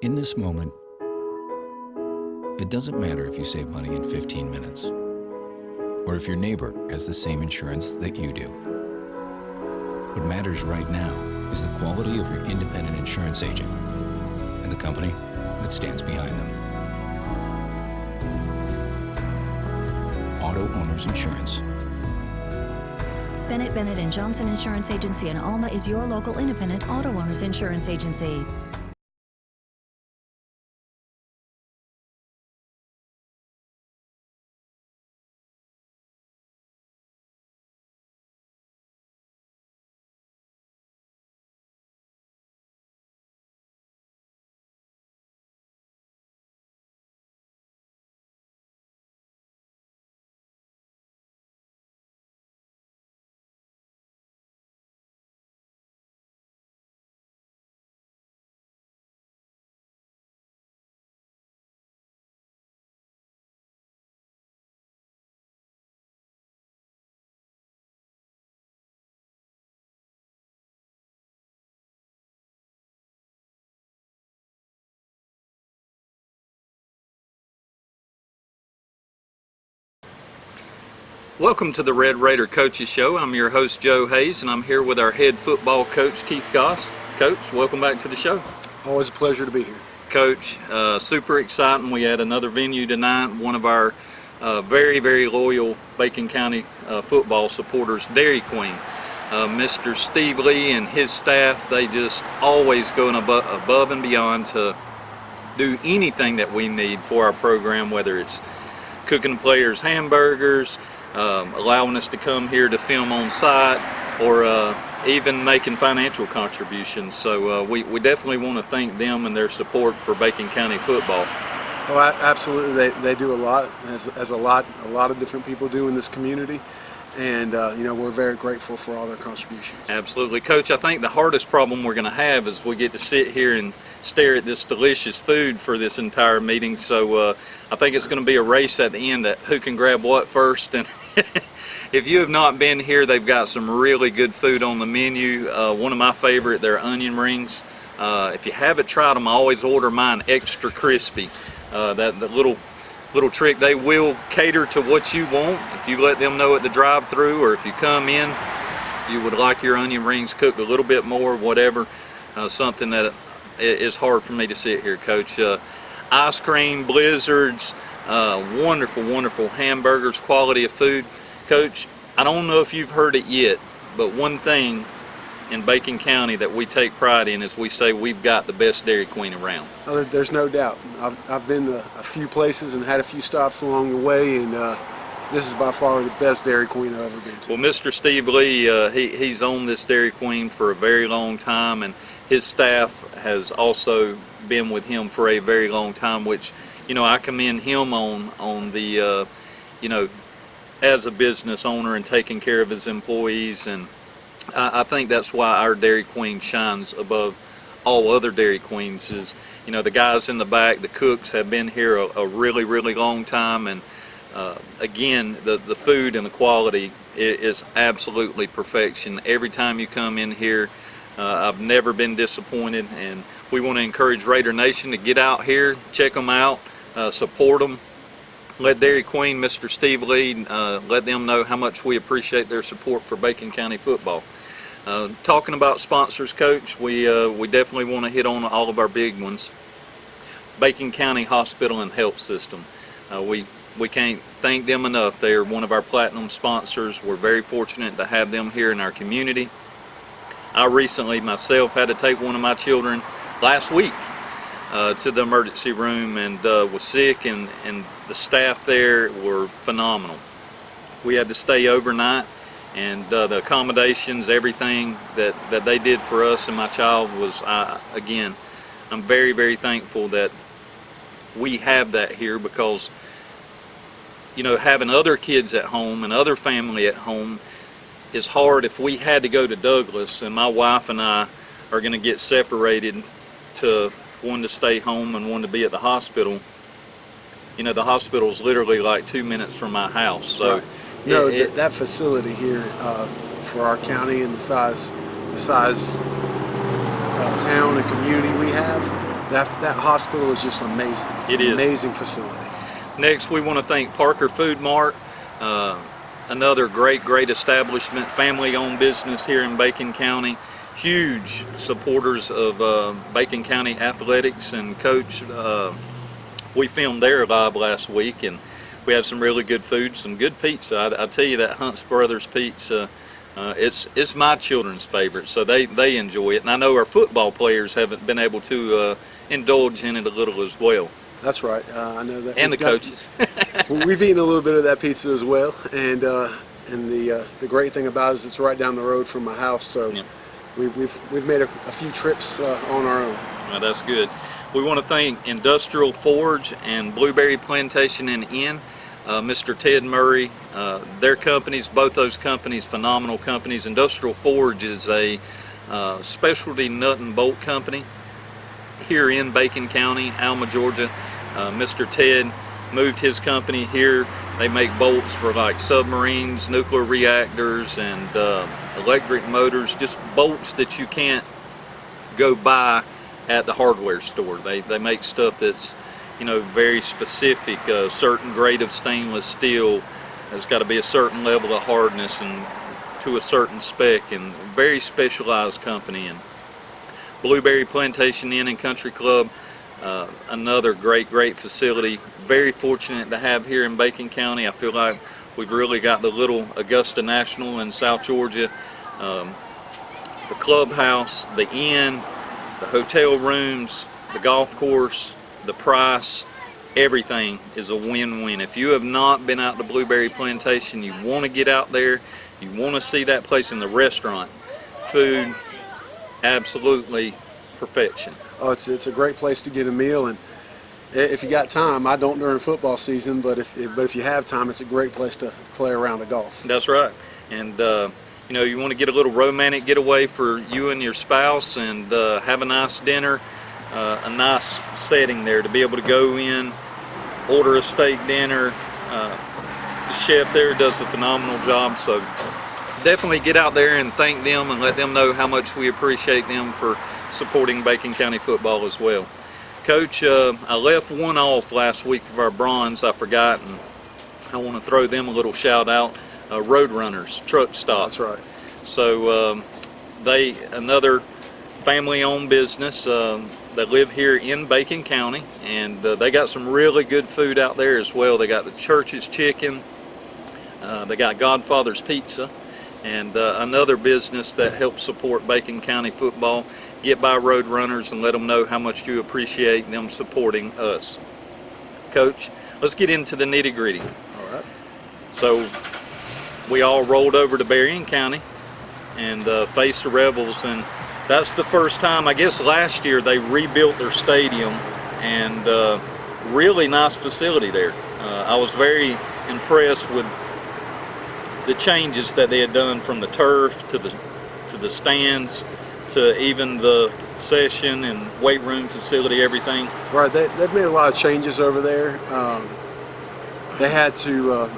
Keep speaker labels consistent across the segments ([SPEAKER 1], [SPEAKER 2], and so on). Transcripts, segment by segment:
[SPEAKER 1] In this moment, it doesn't matter if you save money in 15 minutes or if your neighbor has the same insurance that you do. What matters right now is the quality of your independent insurance agent and the company that stands behind them. Auto Owners Insurance.
[SPEAKER 2] Bennett Bennett & Johnson Insurance Agency in Alma is your local independent auto owners insurance agency.
[SPEAKER 3] Welcome to the Red Raider Coaches Show. I'm your host, Joe Hayes, and I'm here with our head football coach, Keith Goss. Coach, welcome back to the show.
[SPEAKER 4] Always a pleasure to be here.
[SPEAKER 3] Coach, super exciting. We had another venue tonight. One of our very, very loyal Bacon County football supporters, Dairy Queen. Mr. Steve Lee and his staff, they just always go above and beyond to do anything that we need for our program, whether it's cooking players hamburgers, allowing us to come here to film on site, or even making financial contributions. So we definitely want to thank them and their support for Bacon County football.
[SPEAKER 4] Oh, absolutely. They do a lot, as a lot of different people do in this community. And we're very grateful for all their contributions.
[SPEAKER 3] Absolutely. Coach, I think the hardest problem we're going to have is we get to sit here and stare at this delicious food for this entire meeting. So I think it's going to be a race at the end at who can grab what first. And if you have not been here, they've got some really good food on the menu. One of my favorite, their onion rings. If you haven't tried them, I always order mine extra crispy. That little trick, they will cater to what you want. If you let them know at the drive-thru, or if you come in, you would like your onion rings cooked a little bit more, whatever. Something that is hard for me to sit here, Coach. Ice cream, blizzards, wonderful hamburgers, quality of food. Coach, I don't know if you've heard it yet, but one thing in Bacon County that we take pride in is we say we've got the best Dairy Queen around.
[SPEAKER 4] Oh, there's no doubt. I've been to a few places and had a few stops along the way, and this is by far the best Dairy Queen I've ever been to.
[SPEAKER 3] Well, Mr. Steve Lee, he's owned this Dairy Queen for a very long time, and his staff has also been with him for a very long time, which, I commend him on the, as a business owner and taking care of his employees. And I think that's why our Dairy Queen shines above all other Dairy Queens. Is the guys in the back, the cooks, have been here a really, really long time, and again, the food and the quality is absolutely perfection. Every time you come in here, I've never been disappointed, and we want to encourage Raider Nation to get out here, check them out, support them. Let Dairy Queen, Mr. Steve Lee, let them know how much we appreciate their support for Bacon County football. Talking about sponsors, Coach, we definitely want to hit on all of our big ones. Bacon County Hospital and Health System. We can't thank them enough. They are one of our platinum sponsors. We're very fortunate to have them here in our community. I recently myself had to take one of my children last week to the emergency room, and was sick, and the staff there were phenomenal. We had to stay overnight, and the accommodations, everything that they did for us and my child was, again, I'm very, very thankful that we have that here, because having other kids at home and other family at home is hard. If we had to go to Douglas and my wife and I are going to get separated, to one to stay home and one to be at the hospital, the hospital is literally like 2 minutes from my house. So
[SPEAKER 4] right. That facility here for our county and the size town and community we have, that hospital is just amazing. It's
[SPEAKER 3] It
[SPEAKER 4] an
[SPEAKER 3] is.
[SPEAKER 4] amazing facility.
[SPEAKER 3] Next, we want to thank Parker Food Mart, another great establishment, family-owned business here in Bacon County. Huge supporters of Bacon County athletics, and Coach, we filmed there live last week, and we had some really good food, some good pizza. I tell you, that Hunt's Brothers pizza, it's my children's favorite, so they enjoy it. And I know our football players haven't been able to indulge in it a little as well.
[SPEAKER 4] That's right. I know that.
[SPEAKER 3] And the coaches.
[SPEAKER 4] We've eaten a little bit of that pizza as well, and the great thing about it is it's right down the road from my house, so
[SPEAKER 3] Yep.
[SPEAKER 4] we've made a few trips on our own.
[SPEAKER 3] Well, that's good. We want to thank Industrial Forge and Blueberry Plantation and Inn, Mr. Ted Murray. Their companies, both those companies, phenomenal companies. Industrial Forge is a specialty nut and bolt company here in Bacon County, Alma, Georgia. Mr. Ted moved his company here. They make bolts for like submarines, nuclear reactors, and electric motors, just bolts that you can't go buy at the hardware store. They make stuff that's, you know, very specific. A certain grade of stainless steel has got to be a certain level of hardness and to a certain spec, and very specialized company. And Blueberry Plantation Inn and Country Club, another great facility. Very fortunate to have here in Bacon County. I feel like we've really got the little Augusta National in South Georgia, the clubhouse, the inn, the hotel rooms, the golf course, the price, everything is a win-win. If you have not been out to Blueberry Plantation, you want to get out there, you want to see that place in the restaurant, food, absolutely perfection.
[SPEAKER 4] Oh, it's a great place to get a meal, and if you got time, I don't during football season, but if you have time, it's a great place to play a round of golf.
[SPEAKER 3] That's right. And you know, you want to get a little romantic getaway for you and your spouse, and have a nice dinner, a nice setting there to be able to go in, order a steak dinner. The chef there does a phenomenal job, so definitely get out there and thank them and let them know how much we appreciate them for supporting Bacon County football as well. Coach, I left one off last week of our bronze. I forgot, and I want to throw them a little shout out. Roadrunners Truck Stop.
[SPEAKER 4] That's right.
[SPEAKER 3] So another family-owned business. They live here in Bacon County, and they got some really good food out there as well. They got the Church's Chicken. They got Godfather's Pizza, and another business that helps support Bacon County football. Get by Roadrunners and let them know how much you appreciate them supporting us. Coach, let's get into the nitty-gritty.
[SPEAKER 4] All right.
[SPEAKER 3] So we all rolled over to Berrien County and faced the Rebels, and that's the first time. I guess last year they rebuilt their stadium, and really nice facility there. I was very impressed with the changes that they had done, from the turf to the stands to even the concession and weight room facility, everything.
[SPEAKER 4] Right. They've made a lot of changes over there. They had to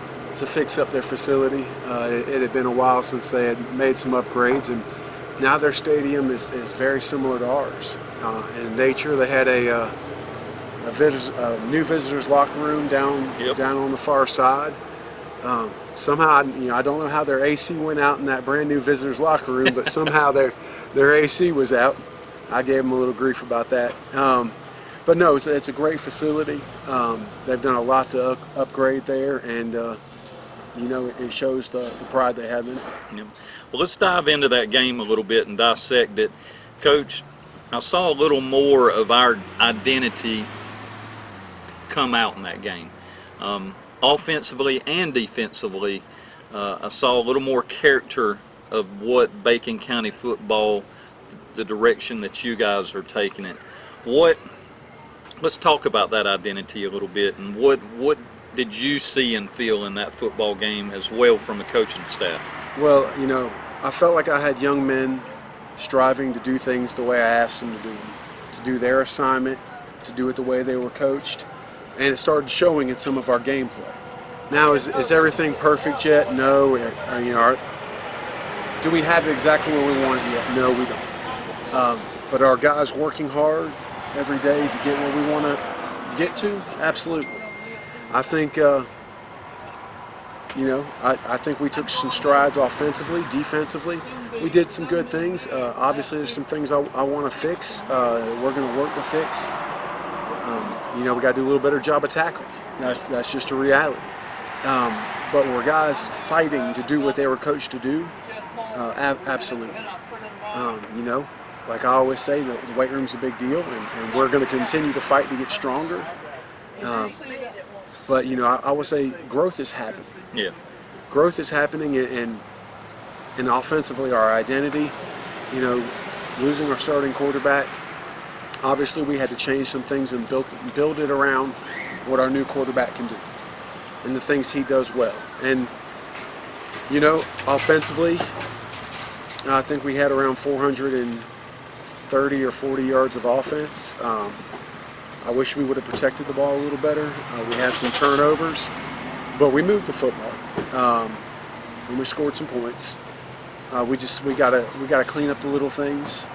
[SPEAKER 4] fix up their facility. It had been a while since they had made some upgrades, and now their stadium is very similar to ours. In nature, they had a new visitors locker room down on the far side. Somehow, I don't know how their AC went out in that brand new visitors locker room, but somehow their AC was out. I gave them a little grief about that. But no, it's a great facility. They've done a lot to upgrade there, and it shows the pride they have in it.
[SPEAKER 3] Yep. Well, let's dive into that game a little bit and dissect it. Coach, I saw a little more of our identity come out in that game. Offensively and defensively, I saw a little more character of what Bacon County football, the direction that you guys are taking it. Let's talk about that identity a little bit, and what did you see and feel in that football game as well from the coaching staff?
[SPEAKER 4] Well, I felt like I had young men striving to do things the way I asked them to do their assignment, to do it the way they were coached, and it started showing in some of our gameplay. Now, is everything perfect yet? No. Do we have it exactly where we want it yet? No, we don't. But our guys working hard every day to get where we want to get to? Absolutely. I think, I think we took some strides offensively, defensively. We did some good things. Obviously, there's some things I want to fix. We're going to work to fix. We got to do a little better job of tackling. That's just a reality. But were guys fighting to do what they were coached to do? Absolutely. Like I always say, the weight room's a big deal, and we're going to continue to fight to get stronger. But I would say growth is happening.
[SPEAKER 3] Yeah.
[SPEAKER 4] Growth is happening, and offensively, our identity. Losing our starting quarterback. Obviously, we had to change some things and build it around what our new quarterback can do and the things he does well. And offensively, I think we had around 430 or 40 yards of offense. I wish we would have protected the ball a little better. We had some turnovers, but we moved the football, and we scored some points. We gotta clean up the little things.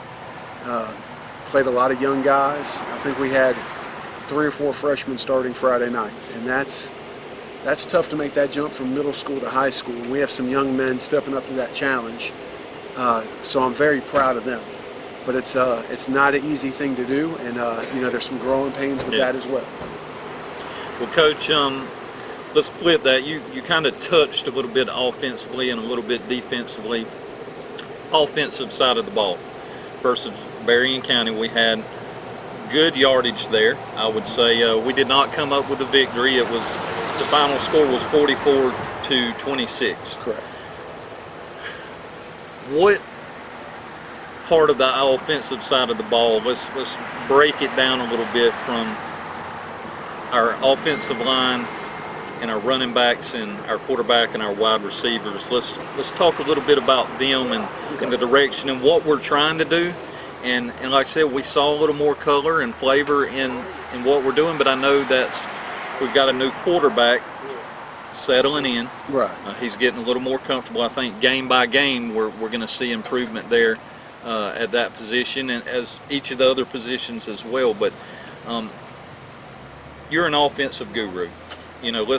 [SPEAKER 4] Played a lot of young guys. I think we had 3 or 4 freshmen starting Friday night, and that's tough to make that jump from middle school to high school. And we have some young men stepping up to that challenge, so I'm very proud of them. But it's not an easy thing to do, and there's some growing pains with that as well.
[SPEAKER 3] Well, Coach, let's flip that. You kind of touched a little bit offensively and a little bit defensively. Offensive side of the ball versus Berrien County, we had good yardage there. I would say we did not come up with a victory. The final score was 44-26.
[SPEAKER 4] Correct.
[SPEAKER 3] What part of the offensive side of the ball, let's break it down a little bit from our offensive line and our running backs and our quarterback and our wide receivers. Let's talk a little bit about them and the direction and what we're trying to do. And like I said, we saw a little more color and flavor in what we're doing, but I know that we've got a new quarterback settling in.
[SPEAKER 4] Right.
[SPEAKER 3] He's getting a little more comfortable. I think game by game we're going to see improvement there at that position, and as each of the other positions as well. But you're an offensive guru. I don't
[SPEAKER 4] know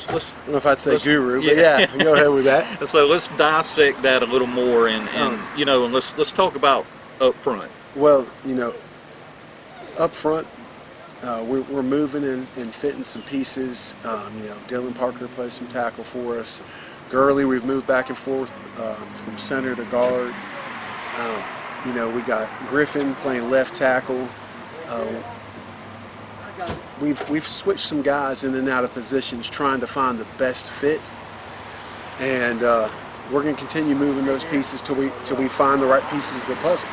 [SPEAKER 4] if I'd say guru, but yeah, go ahead with that.
[SPEAKER 3] So let's dissect that a little more, and let's talk about up front.
[SPEAKER 4] Well, up front, we're moving and fitting some pieces. Dylan Parker plays some tackle for us. Gurley, we've moved back and forth from center to guard. We got Griffin playing left tackle. We've switched some guys in and out of positions trying to find the best fit, and we're going to continue moving those pieces till we find the right pieces of the puzzle.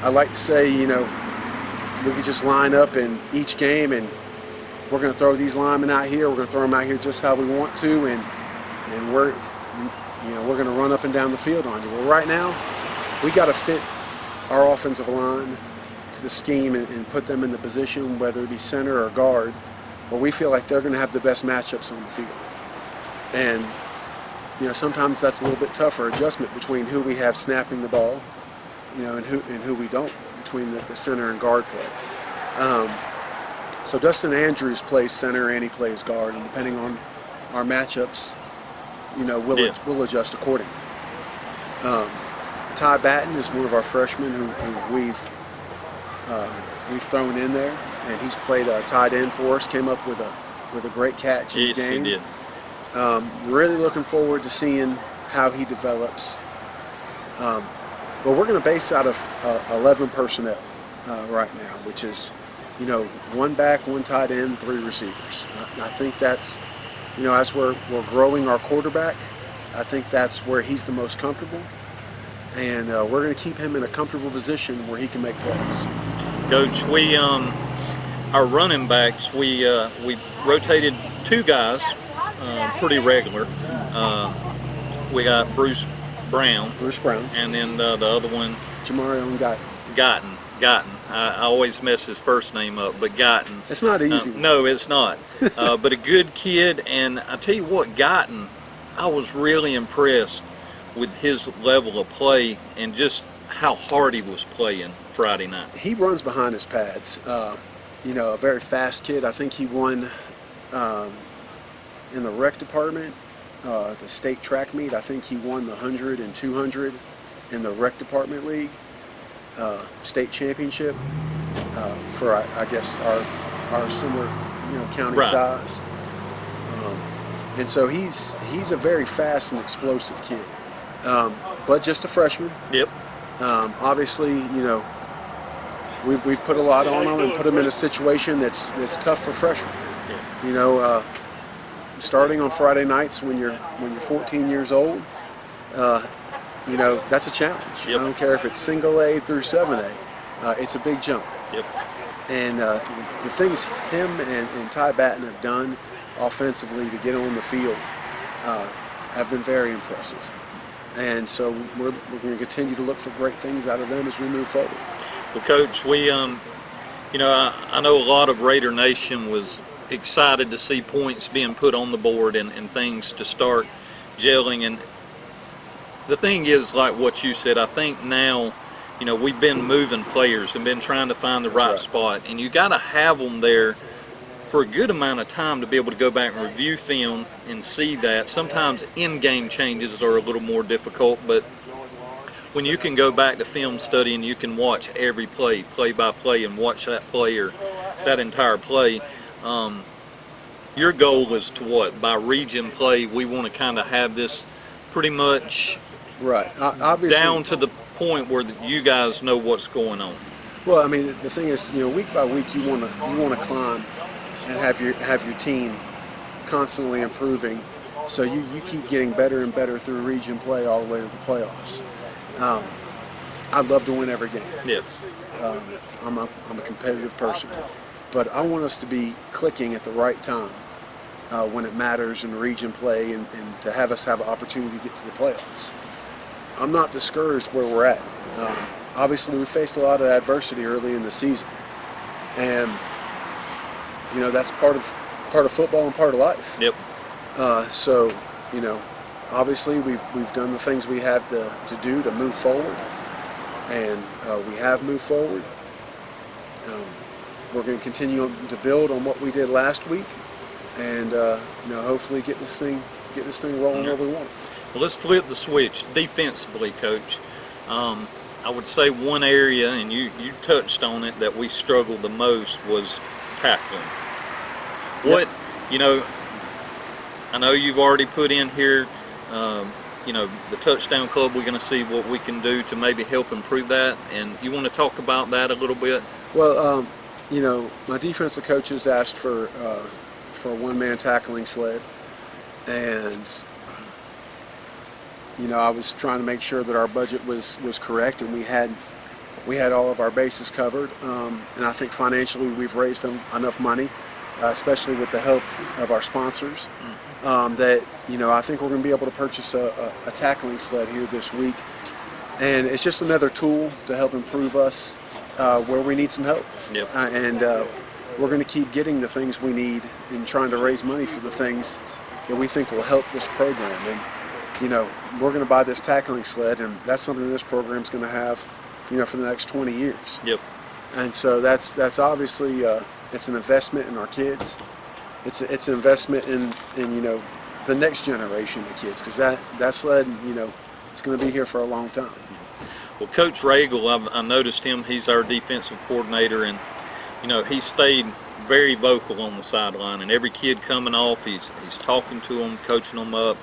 [SPEAKER 4] I like to say, we could just line up in each game and we're going to throw these linemen out here. We're going to throw them out here just how we want to, and we're going to run up and down the field on you. Well, right now, we got to fit our offensive line to the scheme and put them in the position, whether it be center or guard, where we feel like they're going to have the best matchups on the field. And sometimes that's a little bit tougher adjustment between who we have snapping the ball, and who we don't, between the center and guard play. So Dustin Andrews plays center and he plays guard, and depending on our matchups, we'll adjust accordingly. Ty Batten is one of our freshmen who we've thrown in there, and he's played a tight end for us. Came up with a great catch in the game.
[SPEAKER 3] Yes, he did.
[SPEAKER 4] Really looking forward to seeing how he develops. But we're going to base out of 11 personnel right now, which is, 1 back, 1 tight end, 3 receivers. I think that's, as we're growing our quarterback, I think that's where he's the most comfortable. And we're going to keep him in a comfortable position where he can make plays.
[SPEAKER 3] Coach, our running backs, we rotated 2 guys pretty regular. We got Bruce Brown, and then the other one,
[SPEAKER 4] Jamarion
[SPEAKER 3] Guyton. I always mess his first name up, but Guyton.
[SPEAKER 4] It's not easy.
[SPEAKER 3] No, it's not. But a good kid, and I tell you what, Guyton, I was really impressed with his level of play and just how hard he was playing Friday night.
[SPEAKER 4] He runs behind his pads. You know, a very fast kid. I think he won in the rec department, the state track meet. I think he won the 100 and 200 in the rec department league, state championship for I guess our similar, you know, county
[SPEAKER 3] Right.
[SPEAKER 4] size. And so he's a very fast and explosive kid, but just a freshman.
[SPEAKER 3] Yep.
[SPEAKER 4] Obviously, you know, we've put a lot on him and put him in a situation that's tough for freshmen. You know, starting on Friday nights when you're 14 years old, you know, that's a challenge.
[SPEAKER 3] Yep.
[SPEAKER 4] I don't care if it's single A through 7A, it's a big jump.
[SPEAKER 3] Yep.
[SPEAKER 4] And the things him and Ty Batten have done offensively to get on the field have been very impressive. And so we're going to continue to look for great things out of them as we move forward.
[SPEAKER 3] Well, Coach, we, you know, I know a lot of Raider Nation was excited to see points being put on the board and things to start gelling. And the thing is, like what you said, I think now, you know, we've been moving players and been trying to find the right spot. And you got to have them there for a good amount of time to be able to go back and review film and see that. Sometimes in-game changes are a little more difficult, but when you can go back to film study and you can watch every play by play, and watch that player, that entire play, your goal is to what? By region play, we want to kind of have this pretty much
[SPEAKER 4] Right. Obviously,
[SPEAKER 3] down to the point where you guys know what's going on.
[SPEAKER 4] well, I mean, the thing is, you know, week by week, you want to climb and have your team constantly improving, so you keep getting better and better through region play all the way to the playoffs. I'd love to win every game.
[SPEAKER 3] Yeah.
[SPEAKER 4] I'm a competitive person, but I want us to be clicking at the right time when it matters in region play, and to have us have an opportunity to get to the playoffs. I'm not discouraged where we're at. Obviously, we faced a lot of adversity early in the season, and you know, that's part of football and part of life.
[SPEAKER 3] Yep.
[SPEAKER 4] So, you know, obviously we've done the things we have to do to move forward, and we have moved forward. We're going to continue to build on what we did last week, and you know, hopefully get this thing rolling where we want it.
[SPEAKER 3] Well, let's flip the switch defensively, Coach. I would say one area, and you touched on it, that we struggled the most was tackling. What, you know, I know you've already put in here, you know, the Touchdown Club. We're going to see what we can do to maybe help improve that, and you want to talk about that a little bit?
[SPEAKER 4] Well, you know, my defensive coaches asked for a one-man tackling sled, and you know, I was trying to make sure that our budget was correct, and we had all of our bases covered. And I think financially we've raised enough money, especially with the help of our sponsors, that, you know, I think we're going to be able to purchase a tackling sled here this week. And it's just another tool to help improve us where we need some help.
[SPEAKER 3] Yep.
[SPEAKER 4] And we're going to keep getting the things we need and trying to raise money for the things that we think will help this program. And you know, we're going to buy this tackling sled, and that's something this program's going to have, you know, for the next 20 years.
[SPEAKER 3] Yep. And
[SPEAKER 4] so that's obviously it's an investment in our kids. It's an investment in you know, the next generation of kids, because that sled, you know, it's going to be here for a long time.
[SPEAKER 3] Well, Coach Ragle, I noticed him. He's our defensive coordinator, and you know, he stayed very vocal on the sideline. And every kid coming off, he's talking to them, coaching them up,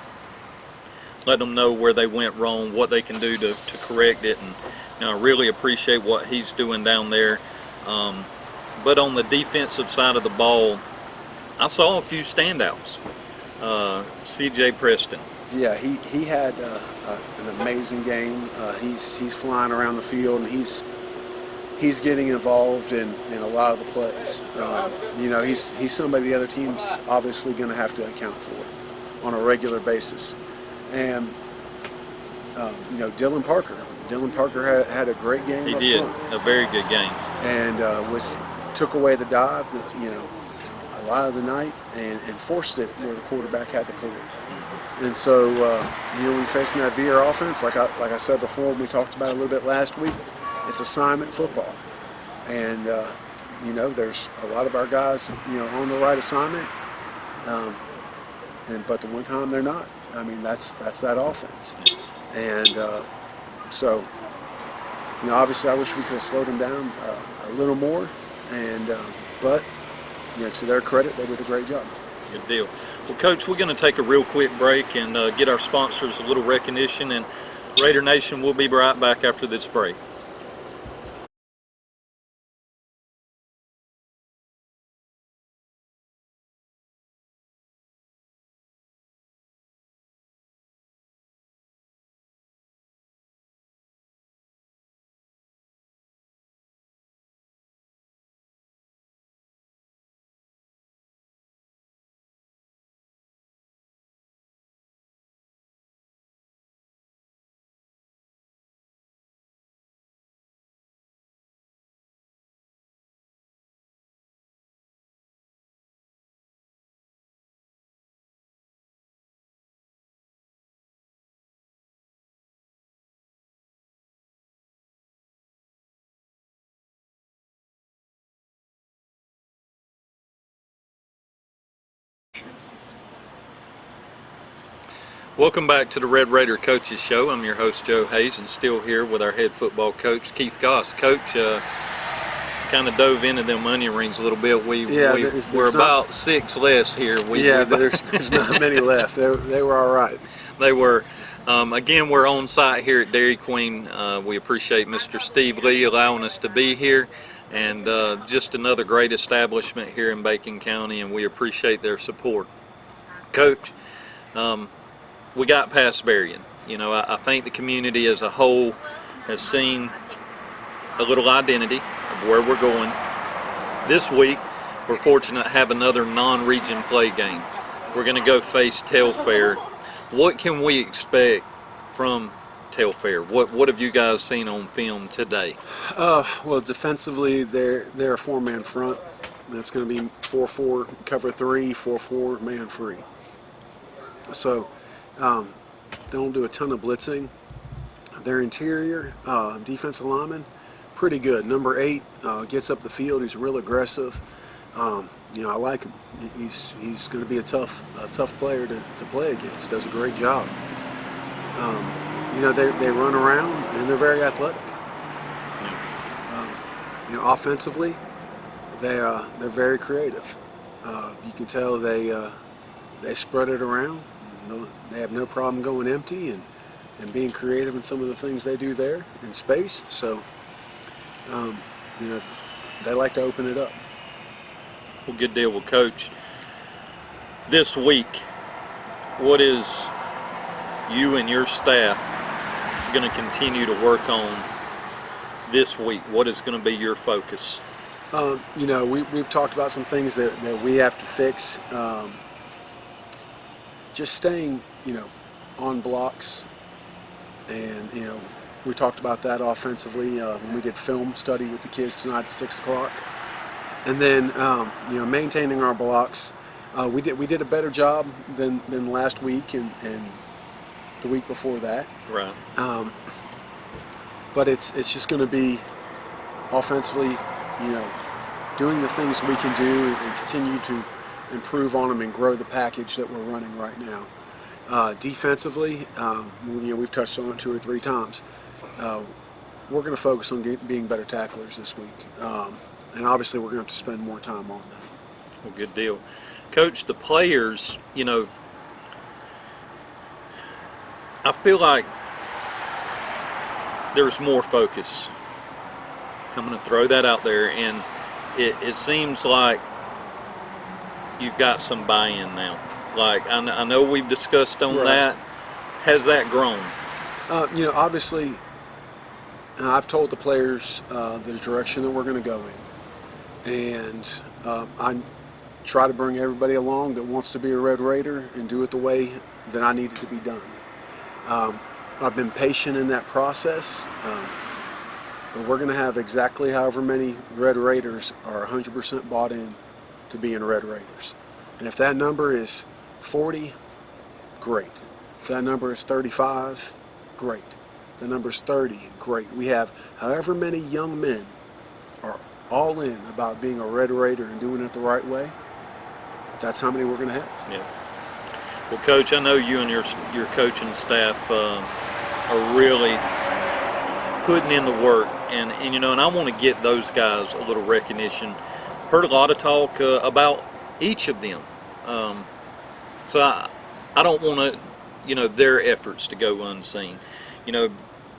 [SPEAKER 3] letting them know where they went wrong, what they can do to correct it. And you know, I really appreciate what he's doing down there. But on the defensive side of the ball, I saw a few standouts. C.J. Preston.
[SPEAKER 4] Yeah, he had an amazing game. He's flying around the field, and he's getting involved in a lot of the plays. You know, he's somebody the other team's obviously going to have to account for on a regular basis. And you know, Dylan Parker had a great game.
[SPEAKER 3] He
[SPEAKER 4] up
[SPEAKER 3] did
[SPEAKER 4] front.
[SPEAKER 3] a very good game,
[SPEAKER 4] and took away the dive, you know, a lot of the night. and forced it where the quarterback had to pull it. And so, when you're facing that VR offense, like I said before, we talked about it a little bit last week, it's assignment football. And, there's a lot of our guys, on the right assignment, but the one time they're not. I mean, that's that offense. And so, obviously I wish we could have slowed them down a little more. And, but, to their credit, they did a great job.
[SPEAKER 3] Good deal. Well, Coach, we're going to take a real quick break and get our sponsors a little recognition. And Raider Nation, we'll be right back after this break. Welcome back to the Red Raider Coaches Show. I'm your host, Joe Hayes, and still here with our head football coach, Keith Goss. Coach, kind of dove into them onion rings a little bit. We're about 6 less here.
[SPEAKER 4] There's not many left. They were all right.
[SPEAKER 3] They were. Again, we're on site here at Dairy Queen. We appreciate Mr. Steve Lee allowing us to be here, and just another great establishment here in Bacon County, and we appreciate their support. Coach, we got past Berrien. I think the community as a whole has seen a little identity of where we're going. This week, we're fortunate to have another non-region play game. We're going to go face Telfair. What can we expect from Telfair? What have you guys seen on film today?
[SPEAKER 4] Well, defensively, they're a 4-man front. That's going to be 4-4 cover 3, 4-4 man free. So don't do a ton of blitzing. Their interior defensive lineman, pretty good. Number 8 gets up the field. He's real aggressive. I like him. He's going to be a tough player to play against. Does a great job. They run around and they're very athletic. Offensively, they're very creative. You can tell they spread it around. They have no problem going empty and being creative in some of the things they do there in space. So, they like to open it up.
[SPEAKER 3] Well, good deal. Well, Coach, this week, what is you and your staff going to continue to work on this week? What is going to be your focus?
[SPEAKER 4] We've talked about some things that we have to fix. Just staying, on blocks, and we talked about that offensively when we did film study with the kids tonight at 6 o'clock, and then maintaining our blocks. We did a better job than last week and the week before that.
[SPEAKER 3] Right.
[SPEAKER 4] But it's just going to be offensively, doing the things we can do and continue to improve on them and grow the package that we're running right now. Defensively, we've touched on it 2 or 3 times. We're going to focus on being better tacklers this week, and obviously we're going to have to spend more time on that.
[SPEAKER 3] Well, good deal. Coach, the players, I feel like there's more focus. I'm going to throw that out there, and it seems like you've got some buy-in now. Like, I know we've discussed on that. Has that grown?
[SPEAKER 4] Obviously, I've told the players the direction that we're going to go in. And I try to bring everybody along that wants to be a Red Raider and do it the way that I need it to be done. I've been patient in that process. But we're going to have exactly however many Red Raiders are 100% bought in to being Red Raiders. And if that number is 40, great. If that number is 35, great. If the number is 30, great. We have however many young men are all in about being a Red Raider and doing it the right way. That's how many we're going to have.
[SPEAKER 3] Yeah. Well, Coach, I know you and your coaching staff are really putting in the work, and I want to get those guys a little recognition. Heard a lot of talk about each of them, so I don't want to, their efforts to go unseen.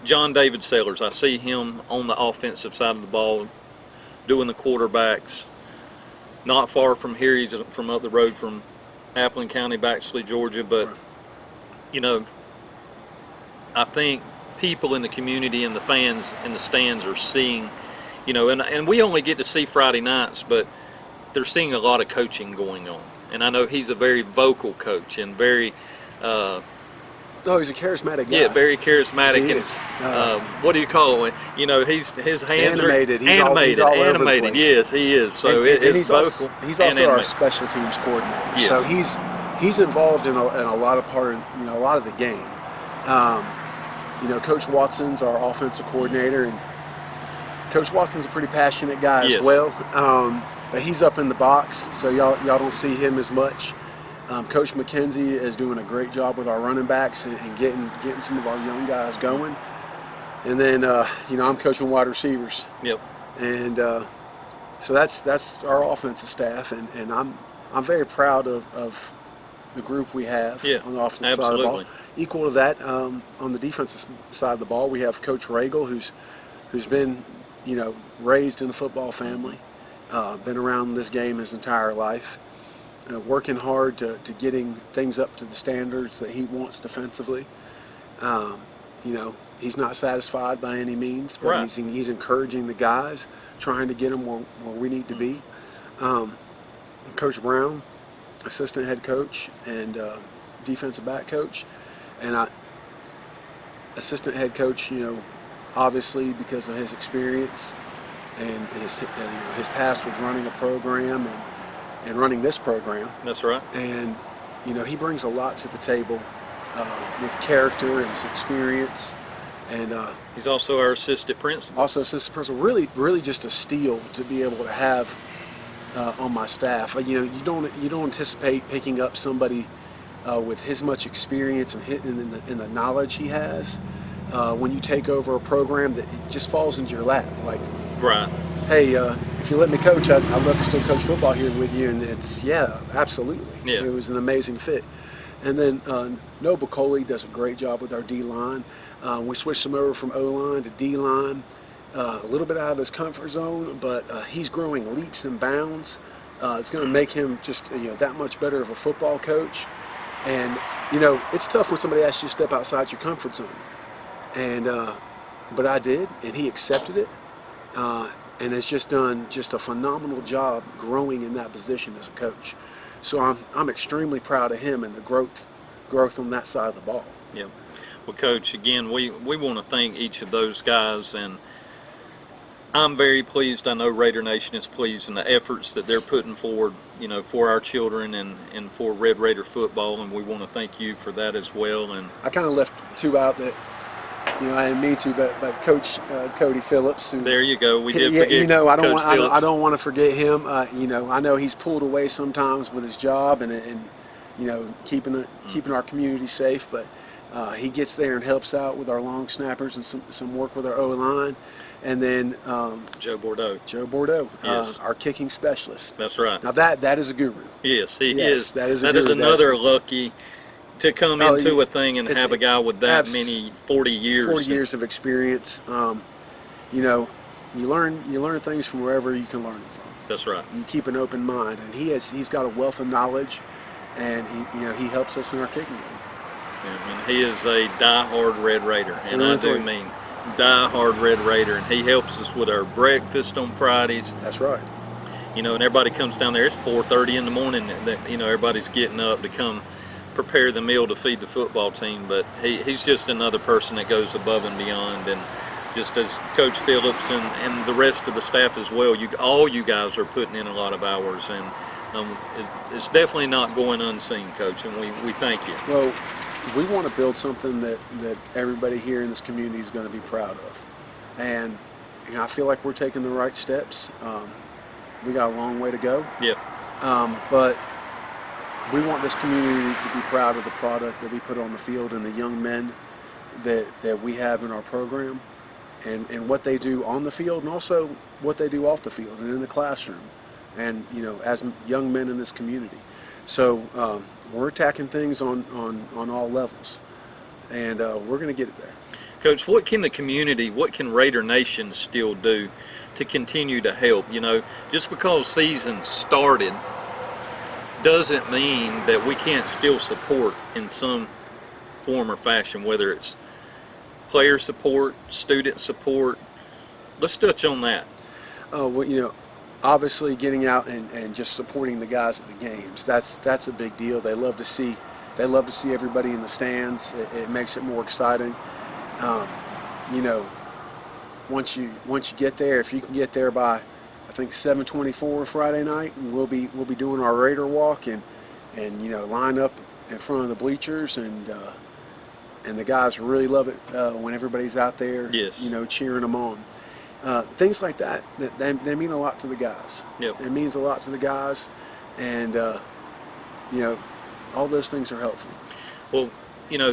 [SPEAKER 3] John David Sellers, I see him on the offensive side of the ball doing the quarterbacks. Not far from here, he's from up the road from Appleton County, Baxley, Georgia. But, I think people in the community and the fans in the stands are seeing, and we only get to see Friday nights, but they're seeing a lot of coaching going on. And I know he's a very vocal coach and very
[SPEAKER 4] he's a charismatic guy.
[SPEAKER 3] Yeah, very charismatic.
[SPEAKER 4] He
[SPEAKER 3] and
[SPEAKER 4] is.
[SPEAKER 3] What do you call it? His hands
[SPEAKER 4] animated.
[SPEAKER 3] are
[SPEAKER 4] He's
[SPEAKER 3] animated.
[SPEAKER 4] all over the
[SPEAKER 3] Animated.
[SPEAKER 4] place.
[SPEAKER 3] Yes, he is. So
[SPEAKER 4] and
[SPEAKER 3] it's
[SPEAKER 4] he's
[SPEAKER 3] vocal.
[SPEAKER 4] He's
[SPEAKER 3] and
[SPEAKER 4] also our
[SPEAKER 3] animated.
[SPEAKER 4] special teams coordinator.
[SPEAKER 3] Yes.
[SPEAKER 4] So he's involved in a lot of a lot of the game. Coach Watson's our offensive coordinator, and Coach Watson's a pretty passionate guy
[SPEAKER 3] Yes.
[SPEAKER 4] as well. But he's up in the box, so y'all don't see him as much. Coach McKenzie is doing a great job with our running backs and getting some of our young guys going. And then I'm coaching wide receivers.
[SPEAKER 3] Yep.
[SPEAKER 4] And so that's our offensive staff, and I'm very proud of the group we have on the offensive side of the ball. Equal to that, on the defensive side of the ball, we have Coach Regal, who's been raised in a football family, been around this game his entire life. Working hard to getting things up to the standards that he wants defensively. He's not satisfied by any means, but
[SPEAKER 3] right.
[SPEAKER 4] he's encouraging the guys, trying to get them where we need to be. Coach Brown, assistant head coach and defensive back coach, and assistant head coach, obviously because of his experience and his past with running a program and running this program.
[SPEAKER 3] That's right.
[SPEAKER 4] And, he brings a lot to the table with character and his experience. And
[SPEAKER 3] he's also our assistant principal.
[SPEAKER 4] Really, really just a steal to be able to have on my staff. You don't anticipate picking up somebody with his much experience and the knowledge he has when you take over a program that it just falls into your lap. Like,
[SPEAKER 3] right.
[SPEAKER 4] Hey, if you let me coach, I'd love to still coach football here with you. And it's, absolutely.
[SPEAKER 3] Yeah.
[SPEAKER 4] It was an amazing fit. And then Noah Coley does a great job with our D-line. We switched him over from O-line to D-line. A little bit out of his comfort zone, but he's growing leaps and bounds. It's going to make him just that much better of a football coach. And, it's tough when somebody asks you to step outside your comfort zone. And but I did, and he accepted it. And has just done a phenomenal job growing in that position as a coach. So I'm extremely proud of him and the growth on that side of the ball.
[SPEAKER 3] Yeah. Well, Coach, again, we want to thank each of those guys, and I'm very pleased. I know Raider Nation is pleased in the efforts that they're putting forward, for our children and for Red Raider football, and we want to thank you for that as well. And
[SPEAKER 4] I kind of left two out that I didn't mean to, but Coach Cody Phillips.
[SPEAKER 3] There you go. We did forget.
[SPEAKER 4] I don't want to forget him. I know he's pulled away sometimes with his job and keeping our community safe, but he gets there and helps out with our long snappers and some work with our O-line. And then
[SPEAKER 3] Joe Bordeaux.
[SPEAKER 4] Yes. Our kicking specialist.
[SPEAKER 3] That's right.
[SPEAKER 4] Now that is a guru.
[SPEAKER 3] Yes, he
[SPEAKER 4] Yes,
[SPEAKER 3] is.
[SPEAKER 4] that is a
[SPEAKER 3] That
[SPEAKER 4] guru.
[SPEAKER 3] is another lucky to come into a thing and
[SPEAKER 4] it's
[SPEAKER 3] have a guy with that
[SPEAKER 4] abs-
[SPEAKER 3] many 40 years.
[SPEAKER 4] 40 years of experience. You learn things from wherever you can learn them from.
[SPEAKER 3] That's right.
[SPEAKER 4] You keep an open mind, and he's got a wealth of knowledge, and he helps us in our kicking game.
[SPEAKER 3] Yeah, and he is a die-hard Red Raider, and I do
[SPEAKER 4] Absolutely.
[SPEAKER 3] mean die-hard Red Raider, and he helps us with our breakfast on Fridays.
[SPEAKER 4] That's right.
[SPEAKER 3] And everybody comes down there. It's 4:30 in the morning. That everybody's getting up to come prepare the meal to feed the football team. But he's just another person that goes above and beyond. And just as Coach Phillips and the rest of the staff as well, all you guys are putting in a lot of hours. And It's definitely not going unseen, Coach, and we thank you.
[SPEAKER 4] Well, we want to build something that everybody here in this community is going to be proud of. And I feel like we're taking the right steps. We got a long way to go.
[SPEAKER 3] Yeah.
[SPEAKER 4] But we want this community to be proud of the product that we put on the field and the young men that we have in our program, and what they do on the field, and also what they do off the field and in the classroom, and as young men in this community. So we're attacking things on all levels, and we're going to get it there.
[SPEAKER 3] Coach, what can the community, what can Raider Nation still do to continue to help? Just because season started doesn't mean that we can't still support in some form or fashion, whether it's player support, student support. Let's touch on that.
[SPEAKER 4] Well, obviously getting out and just supporting the guys at the games, that's a big deal. They love to see everybody in the stands. It makes it more exciting. Once you get there, if you can get there by, I think 7:24 Friday night, and we'll be doing our Raider walk and line up in front of the bleachers, and the guys really love it when everybody's out there,
[SPEAKER 3] yes,
[SPEAKER 4] cheering them on. Things like that they mean a lot to the guys.
[SPEAKER 3] Yep.
[SPEAKER 4] It means a lot to the guys, and all those things are helpful.
[SPEAKER 3] Well,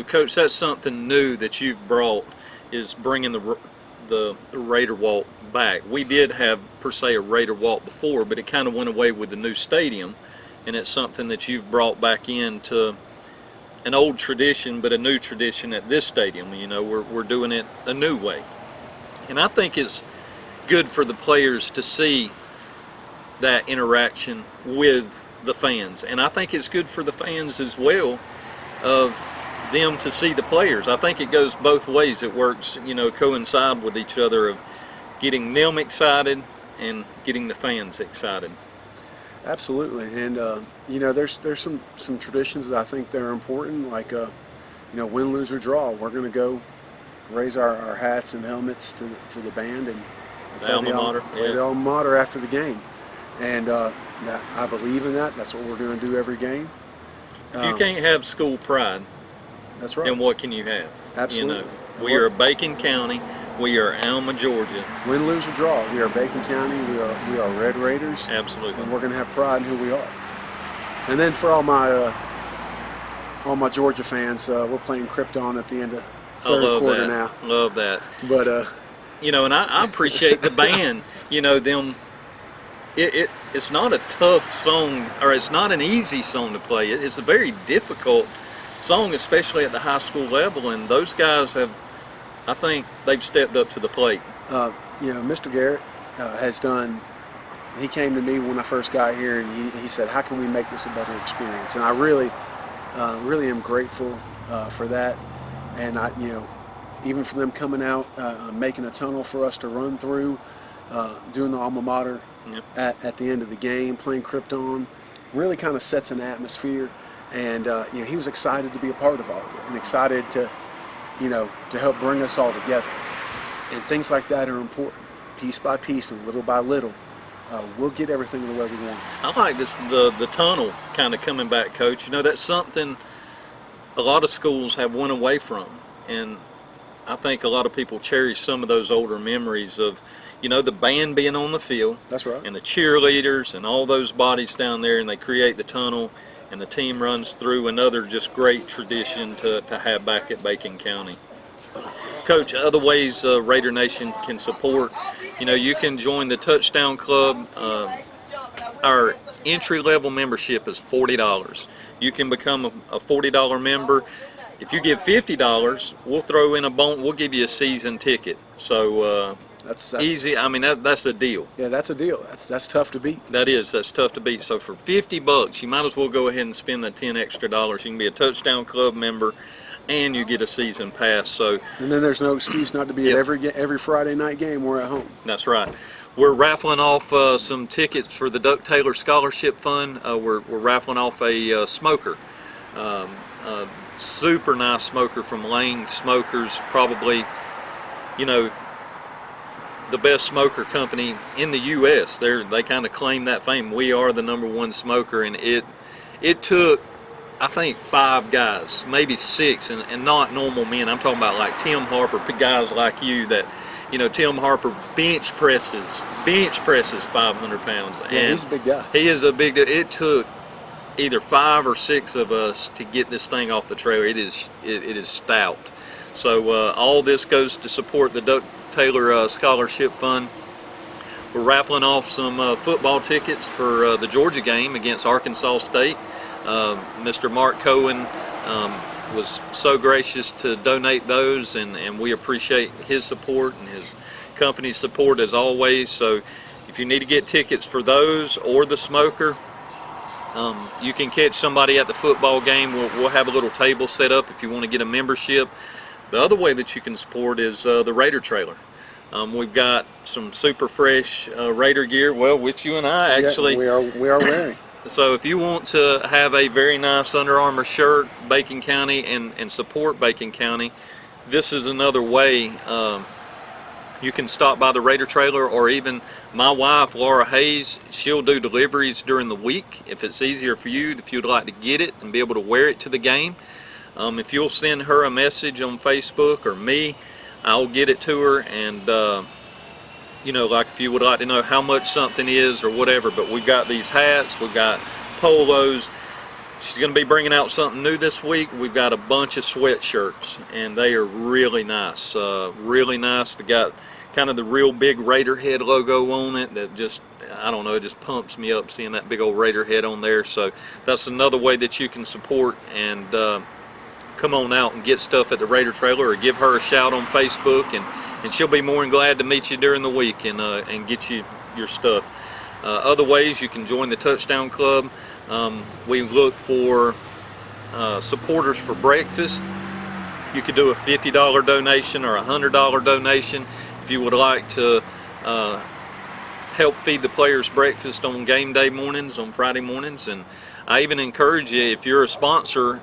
[SPEAKER 3] Coach, that's something new that you've brought, is bringing the Raider Walk back. We did have, per se, a Raider Walk before, but it kind of went away with the new stadium, and it's something that you've brought back into an old tradition, but a new tradition at this stadium. We're doing it a new way, and I think it's good for the players to see that interaction with the fans, and I think it's good for the fans as well, of them to see the players. I think it goes both ways. It works, coincide with each other, of getting them excited and getting the fans excited.
[SPEAKER 4] Absolutely, and there's some traditions that I think they're important, like win, lose, or draw. We're going to go raise our hats and helmets to the band and
[SPEAKER 3] the alma mater,
[SPEAKER 4] the alma mater after the game, and I believe in that. That's what we're going to do every game.
[SPEAKER 3] If you can't have school pride,
[SPEAKER 4] that's right.
[SPEAKER 3] then what can you have?
[SPEAKER 4] Absolutely.
[SPEAKER 3] We are Bacon County. We are Alma, Georgia.
[SPEAKER 4] Win, lose, or draw. We are Bacon County. We are Red Raiders.
[SPEAKER 3] Absolutely.
[SPEAKER 4] And we're going to have pride in who we are. And then for all my Georgia fans, we're playing Krypton at the end of third quarter now.
[SPEAKER 3] Love that.
[SPEAKER 4] But
[SPEAKER 3] and I appreciate the band. Them. It's not a tough song, or it's not an easy song to play. It's a very difficult song, especially at the high school level, and those guys I think they've stepped up to the plate.
[SPEAKER 4] Mr. Garrett has done. He came to me when I first got here, and he said, "How can we make this a better experience?" And I really am grateful for that. And even for them coming out, making a tunnel for us to run through, doing the alma mater. Yep. At the end of the game, playing Krypton, really kind of sets an atmosphere, and he was excited to be a part of all of it, and excited to help bring us all together. And things like that are important, piece by piece and little by little. We'll get everything the way we want.
[SPEAKER 3] I like this, the tunnel kind of coming back, Coach. That's something a lot of schools have went away from, and I think a lot of people cherish some of those older memories of the band being on the field.
[SPEAKER 4] That's right.
[SPEAKER 3] And the cheerleaders and all those bodies down there, and they create the tunnel, and the team runs through. Another just great tradition to have back at Bacon County. Coach, other ways Raider Nation can support, you can join the Touchdown Club. Our entry-level membership is $40. You can become a $40 member. If you give $50, we'll throw in we'll give you a season ticket. So that's easy. I mean, that's a deal.
[SPEAKER 4] Yeah, that's a deal. That's tough to beat.
[SPEAKER 3] That's tough to beat. So for $50, you might as well go ahead and spend the $10 extra. You can be a Touchdown Club member, and you get a season pass. So
[SPEAKER 4] and then there's no excuse not to be at every Friday night game. We're at home.
[SPEAKER 3] That's right. We're raffling off some tickets for the Duck Taylor Scholarship Fund. We're raffling off a smoker. Super nice smoker from Lane Smokers. Probably, the best smoker company in the U.S. They kind of claim that fame. We are the #1 smoker, and it took, I think, 5 guys, maybe 6, and not normal men. I'm talking about like Tim Harper, guys like you that, you know, Tim Harper bench presses 500 pounds.
[SPEAKER 4] Yeah,
[SPEAKER 3] and
[SPEAKER 4] he's a big guy.
[SPEAKER 3] He is a big. It took either 5 or 6 of us to get this thing off the trailer. It is stout. So all this goes to support the Duck Taylor Scholarship Fund. We're raffling off some football tickets for the Georgia game against Arkansas State. Mr. Mark Cohen was so gracious to donate those, and we appreciate his support and his company's support as always. So if you need to get tickets for those or the smoker, you can catch somebody at the football game. We'll have a little table set up if you want to get a membership. The other way that you can support is the Raider trailer. We've got some super fresh Raider gear, well, which you and I actually.
[SPEAKER 4] Yeah, we are wearing.
[SPEAKER 3] So if you want to have a very nice Under Armour shirt, Bacon County, and support Bacon County, this is another way. You can stop by the Raider trailer, or even my wife, Laura Hayes, she'll do deliveries during the week if it's easier for you, if you'd like to get it and be able to wear it to the game. If you'll send her a message on Facebook or me, I'll get it to her, and you know, like if you would like to know how much something is or whatever. But we've got these hats, we've got polos. She's going to be bringing out something new this week. We've got a bunch of sweatshirts, and they are really nice. Really nice. They got kind of the real big Raider head logo on it that just, I don't know, it just pumps me up seeing that big old Raider head on there. So that's another way that you can support and come on out and get stuff at the Raider trailer, or give her a shout on Facebook, and she'll be more than glad to meet you during the week and get you your stuff. Other ways you can join the Touchdown Club. We look for supporters for breakfast. You could do a $50 donation or a $100 donation if you would like to help feed the players breakfast on game day mornings, on Friday mornings. And I even encourage you, if you're a sponsor,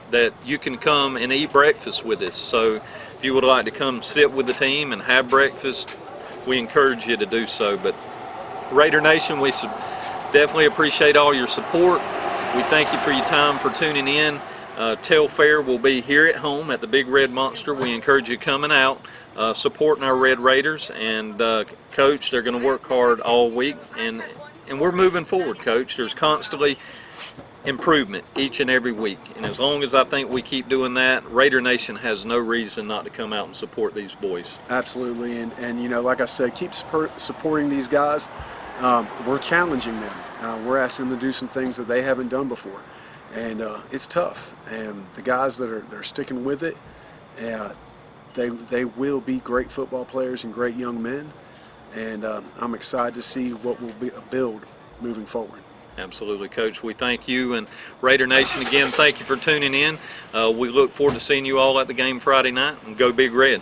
[SPEAKER 3] that you can come and eat breakfast with us. So if you would like to come sit with the team and have breakfast, we encourage you to do so. But Raider Nation, we definitely appreciate all your support. We thank you for your time, for tuning in. Telfair will be here at home at the Big Red Monster. We encourage you coming out, supporting our Red Raiders. And Coach, they're going to work hard all week, and we're moving forward, Coach. There's constantly improvement each and every week, and as long as I think we keep doing that, Raider Nation has no reason not to come out and support these boys.
[SPEAKER 4] Absolutely, and you know, like I said, keep supporting these guys. We're challenging them. We're asking them to do some things that they haven't done before, and it's tough. And the guys that are sticking with it, they will be great football players and great young men. And I'm excited to see what will build moving forward.
[SPEAKER 3] Absolutely, Coach. We thank you, and Raider Nation, again, thank you for tuning in. We look forward to seeing you all at the game Friday night, and go Big Red.